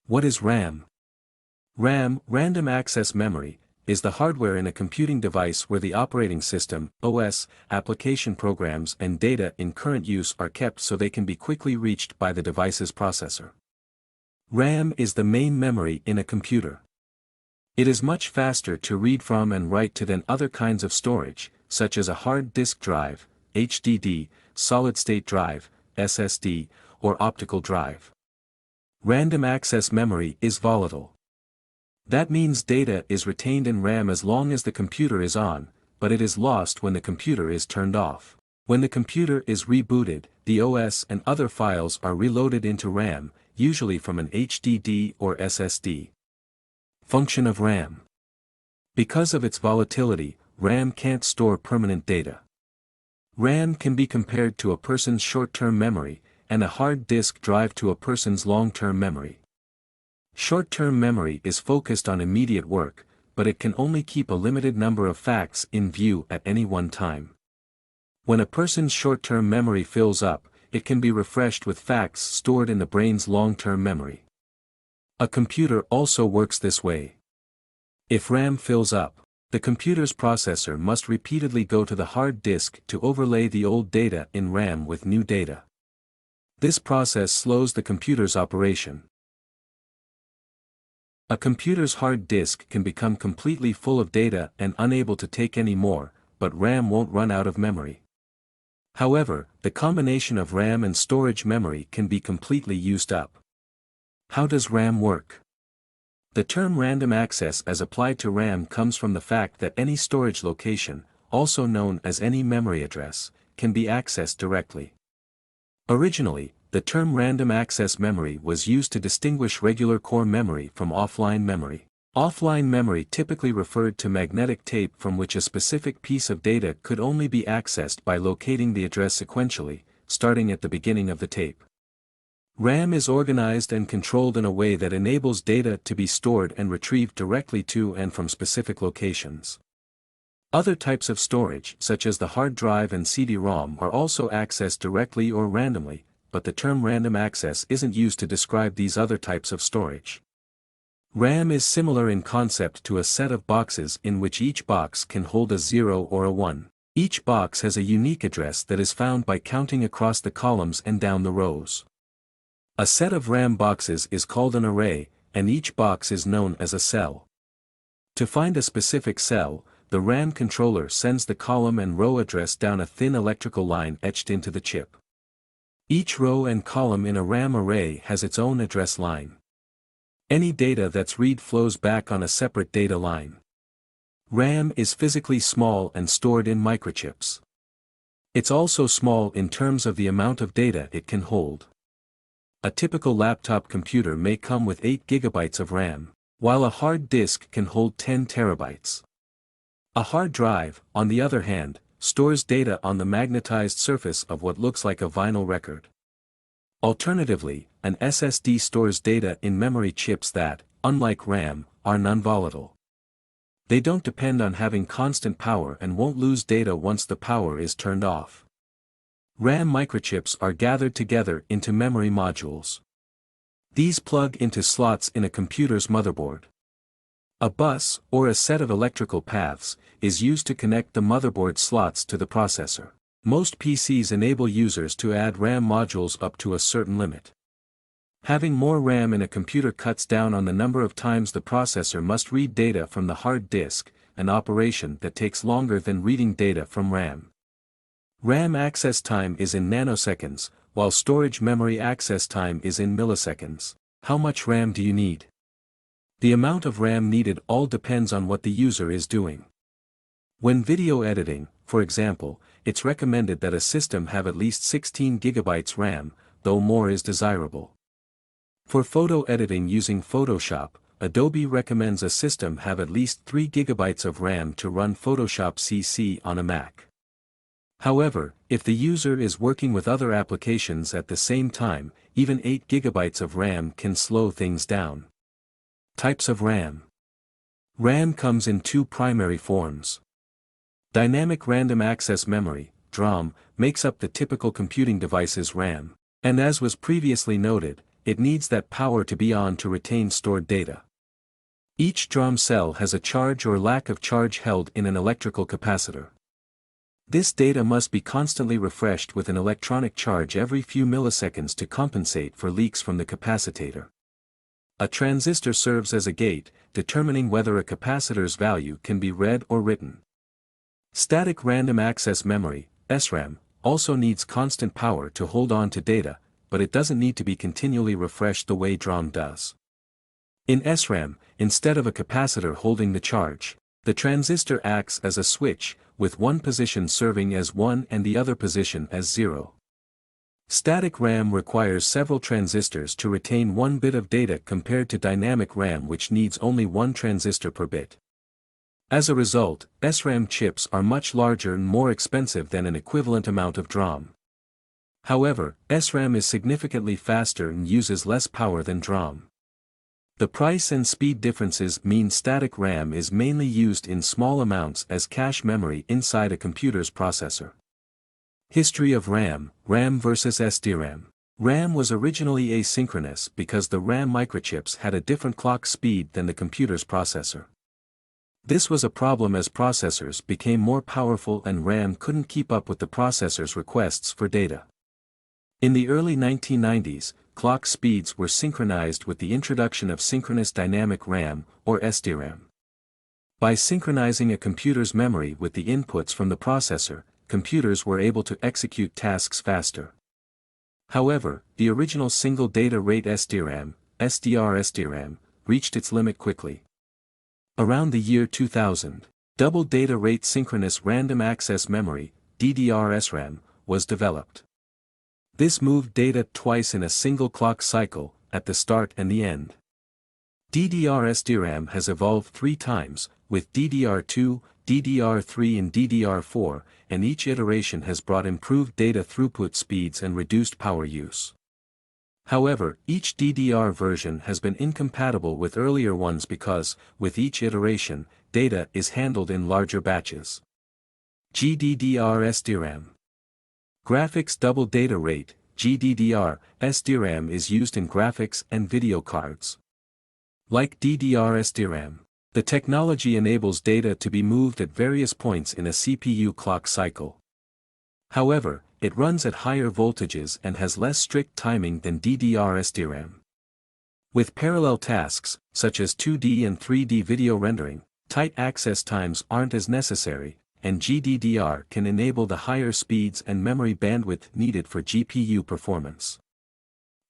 What is RAM? RAM, random access memory, is the hardware in a computing device where the operating system, OS, application programs and data in current use are kept so they can be quickly reached by the device's processor. RAM is the main memory in a computer. It is much faster to read from and write to than other kinds of storage, such as a hard disk drive, HDD, solid-state drive, SSD, or optical drive. Random access memory is volatile. That means data is retained in RAM as long as the computer is on, but it is lost when the computer is turned off. When the computer is rebooted, the OS and other files are reloaded into RAM, usually from an HDD or SSD. Function of RAM. Because of its volatility, RAM can't store permanent data. RAM can be compared to a person's short-term memory, and a hard disk drive to a person's long-term memory. Short-term memory is focused on immediate work, but it can only keep a limited number of facts in view at any one time. When a person's short-term memory fills up, it can be refreshed with facts stored in the brain's long-term memory. A computer also works this way. If RAM fills up, the computer's processor must repeatedly go to the hard disk to overlay the old data in RAM with new data. This process slows the computer's operation. A computer's hard disk can become completely full of data and unable to take any more, but RAM won't run out of memory. However, the combination of RAM and storage memory can be completely used up. How does RAM work? The term random access as applied to RAM comes from the fact that any storage location, also known as any memory address, can be accessed directly. Originally, the term random access memory was used to distinguish regular core memory from offline memory. Offline memory typically referred to magnetic tape from which a specific piece of data could only be accessed by locating the address sequentially, starting at the beginning of the tape. RAM is organized and controlled in a way that enables data to be stored and retrieved directly to and from specific locations. Other types of storage, such as the hard drive and CD-ROM, are also accessed directly or randomly, but the term random access isn't used to describe these other types of storage. RAM is similar in concept to a set of boxes in which each box can hold a 0 or a 1. Each box has a unique address that is found by counting across the columns and down the rows. A set of RAM boxes is called an array, and each box is known as a cell. To find a specific cell, the RAM controller sends the column and row address down a thin electrical line etched into the chip. Each row and column in a RAM array has its own address line. Any data that's read flows back on a separate data line. RAM is physically small and stored in microchips. It's also small in terms of the amount of data it can hold. A typical laptop computer may come with 8 GB of RAM, while a hard disk can hold 10 terabytes. A hard drive, on the other hand, stores data on the magnetized surface of what looks like a vinyl record. Alternatively, an SSD stores data in memory chips that, unlike RAM, are non-volatile. They don't depend on having constant power and won't lose data once the power is turned off. RAM microchips are gathered together into memory modules. These plug into slots in a computer's motherboard. A bus, or a set of electrical paths, is used to connect the motherboard slots to the processor. Most PCs enable users to add RAM modules up to a certain limit. Having more RAM in a computer cuts down on the number of times the processor must read data from the hard disk, an operation that takes longer than reading data from RAM. RAM access time is in nanoseconds, while storage memory access time is in milliseconds. How much RAM do you need? The amount of RAM needed all depends on what the user is doing. When video editing, for example, it's recommended that a system have at least 16 GB RAM, though more is desirable. For photo editing using Photoshop, Adobe recommends a system have at least 3 GB of RAM to run Photoshop CC on a Mac. However, if the user is working with other applications at the same time, even 8 GB of RAM can slow things down. Types of RAM. RAM comes in two primary forms. Dynamic Random Access Memory, DRAM, makes up the typical computing device's RAM, and as was previously noted, it needs that power to be on to retain stored data. Each DRAM cell has a charge or lack of charge held in an electrical capacitor. This data must be constantly refreshed with an electronic charge every few milliseconds to compensate for leaks from the capacitor. A transistor serves as a gate, determining whether a capacitor's value can be read or written. Static random access memory, SRAM, also needs constant power to hold on to data, but it doesn't need to be continually refreshed the way DRAM does. In SRAM, instead of a capacitor holding the charge, the transistor acts as a switch, with one position serving as 1 and the other position as 0. Static RAM requires several transistors to retain one bit of data compared to dynamic RAM, which needs only one transistor per bit. As a result, SRAM chips are much larger and more expensive than an equivalent amount of DRAM. However, SRAM is significantly faster and uses less power than DRAM. The price and speed differences mean static RAM is mainly used in small amounts as cache memory inside a computer's processor. History of RAM, RAM versus SDRAM. RAM was originally asynchronous because the RAM microchips had a different clock speed than the computer's processor. This was a problem as processors became more powerful and RAM couldn't keep up with the processor's requests for data. In the early 1990s, clock speeds were synchronized with the introduction of synchronous dynamic RAM, or SDRAM. By synchronizing a computer's memory with the inputs from the processor, computers were able to execute tasks faster. However, the original single data rate SDRAM, SDR-SDRAM, reached its limit quickly. Around the year 2000, double data rate synchronous random access memory, DDR-SRAM, was developed. This moved data twice in a single clock cycle, at the start and the end. DDR-SDRAM has evolved 3 times, with DDR2, DDR3 and DDR4, and each iteration has brought improved data throughput speeds and reduced power use. However, each DDR version has been incompatible with earlier ones because, with each iteration, data is handled in larger batches. GDDR-SDRAM. Graphics Double Data Rate, GDDR, SDRAM is used in graphics and video cards. Like DDR-SDRAM, the technology enables data to be moved at various points in a CPU clock cycle. However, it runs at higher voltages and has less strict timing than DDR-SDRAM. With parallel tasks, such as 2D and 3D video rendering, tight access times aren't as necessary, and GDDR can enable the higher speeds and memory bandwidth needed for GPU performance.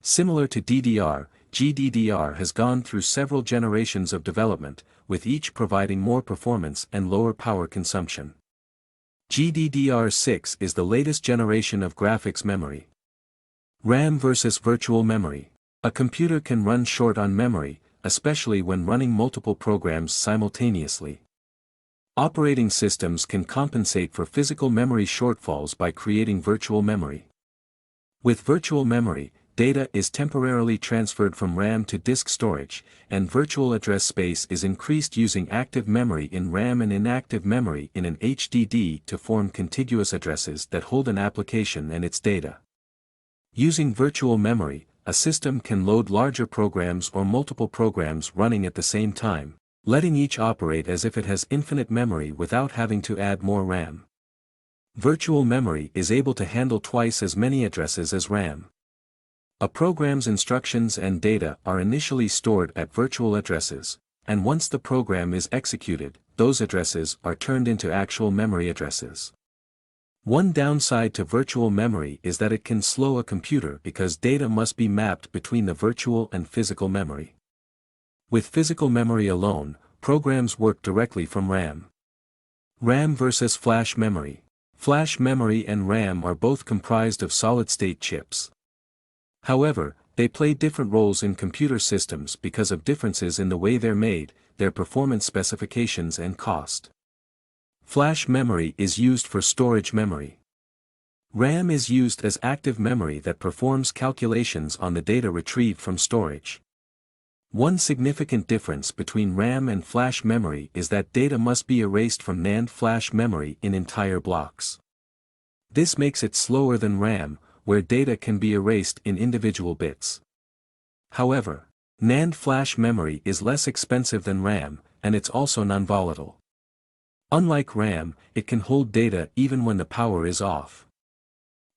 Similar to DDR, GDDR has gone through several generations of development, with each providing more performance and lower power consumption. GDDR6 is the latest generation of graphics memory. RAM versus virtual memory. A computer can run short on memory, especially when running multiple programs simultaneously. Operating systems can compensate for physical memory shortfalls by creating virtual memory. With virtual memory, data is temporarily transferred from RAM to disk storage, and virtual address space is increased using active memory in RAM and inactive memory in an HDD to form contiguous addresses that hold an application and its data. Using virtual memory, a system can load larger programs or multiple programs running at the same time, letting each operate as if it has infinite memory without having to add more RAM. Virtual memory is able to handle twice as many addresses as RAM. A program's instructions and data are initially stored at virtual addresses, and once the program is executed, those addresses are turned into actual memory addresses. One downside to virtual memory is that it can slow a computer because data must be mapped between the virtual and physical memory. With physical memory alone, programs work directly from RAM. RAM versus flash memory. Flash memory and RAM are both comprised of solid-state chips. However, they play different roles in computer systems because of differences in the way they're made, their performance specifications and cost. Flash memory is used for storage memory. RAM is used as active memory that performs calculations on the data retrieved from storage. One significant difference between RAM and flash memory is that data must be erased from NAND flash memory in entire blocks. This makes it slower than RAM, where data can be erased in individual bits. However, NAND flash memory is less expensive than RAM, and it's also non-volatile. Unlike RAM, it can hold data even when the power is off.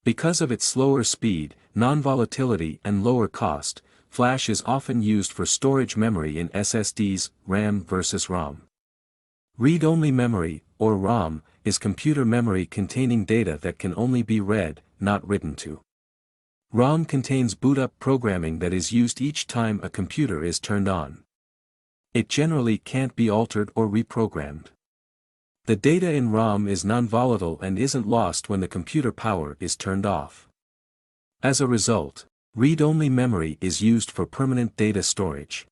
Because of its slower speed, non-volatility and lower cost, flash is often used for storage memory in SSDs, RAM versus ROM. Read-only memory, or ROM, is computer memory containing data that can only be read, not written to. ROM contains boot-up programming that is used each time a computer is turned on. It generally can't be altered or reprogrammed. The data in ROM is non-volatile and isn't lost when the computer power is turned off. As a result, read-only memory is used for permanent data storage.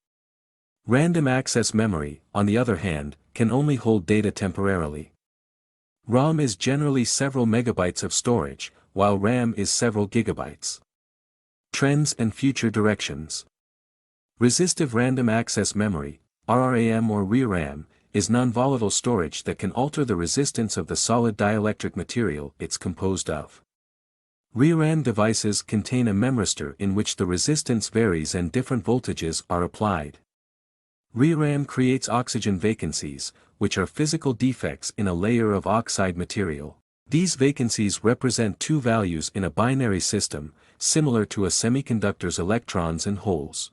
Random access memory, on the other hand, can only hold data temporarily. ROM is generally several megabytes of storage, while RAM is several gigabytes. Trends and future directions. Resistive random access memory, RRAM or ReRAM, is non-volatile storage that can alter the resistance of the solid dielectric material it's composed of. ReRAM devices contain a memristor in which the resistance varies and different voltages are applied. ReRAM creates oxygen vacancies, which are physical defects in a layer of oxide material. These vacancies represent two values in a binary system, similar to a semiconductor's electrons and holes.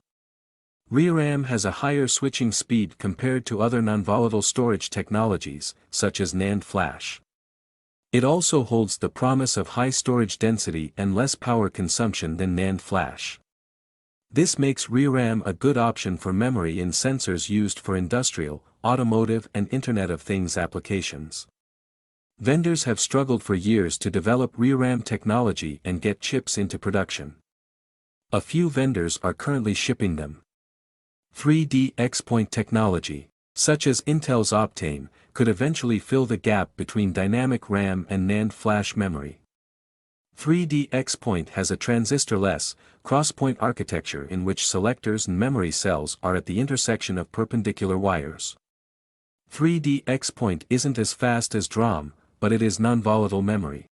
ReRAM has a higher switching speed compared to other non-volatile storage technologies, such as NAND flash. It also holds the promise of high storage density and less power consumption than NAND flash. This makes ReRAM a good option for memory in sensors used for industrial, automotive and Internet of Things applications. Vendors have struggled for years to develop ReRAM technology and get chips into production. A few vendors are currently shipping them. 3D XPoint technology, such as Intel's Optane, could eventually fill the gap between dynamic RAM and NAND flash memory. 3D XPoint has a transistor-less, cross-point architecture in which selectors and memory cells are at the intersection of perpendicular wires. 3D XPoint isn't as fast as DRAM, but it is non-volatile memory.